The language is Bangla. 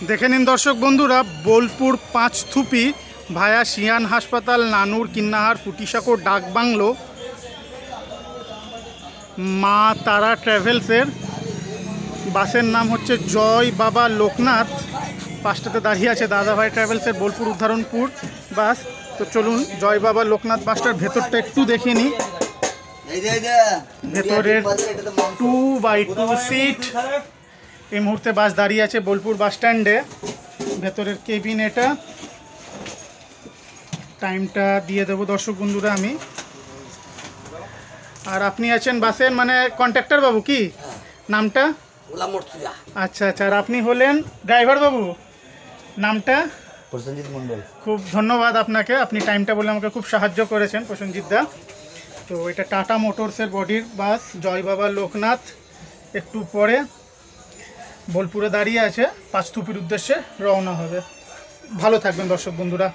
দেখে নিন দর্শক বন্ধুরা, বোলপুর পাঁচথুপি ভায়া সিয়ান হাসপাতাল, নানুর, কিন্নাহার, ফুটিসাঁকো, ডাকবাংলো, মা তারা ট্রাভেলসের বাসের নাম হচ্ছে জয় বাবা লোকনাথ। বাসটাতে দাঁড়িয়ে আছে দাদাভাই ট্রাভেলসের বোলপুর উদ্ধারণপুর বাস। তো চলুন জয় বাবা লোকনাথ বাসটার ভেতরটা একটু দেখে নিই। ভেতরের 2x2 সিট। এই মুহূর্তে বাস দাঁড়িয়ে আছে বোলপুর বাস স্ট্যান্ডে। ভেতরের কেবিন এটা। টাইমটা দিয়ে দেবো দর্শক বন্ধুরা আমি। আর আপনি আছেন বাসের মানে কন্ট্রাক্টর বাবু, কি নামটা? আচ্ছা আচ্ছা। আর আপনি হলেন ড্রাইভার বাবু, নামটা? প্রসেনজিৎ মণ্ডল। খুব ধন্যবাদ আপনাকে, আপনি টাইমটা বলে আমাকে খুব সাহায্য করেছেন প্রসেনজিৎ দা। তো এটা টাটা মোটরসের বডির বাস জয় বাবা লোকনাথ। একটু পরে বোলপুরে দাঁড়িয়ে আছে, পাঁচথুপির উদ্দেশ্যে রওনা হবে। ভালো থাকবেন দর্শক বন্ধুরা।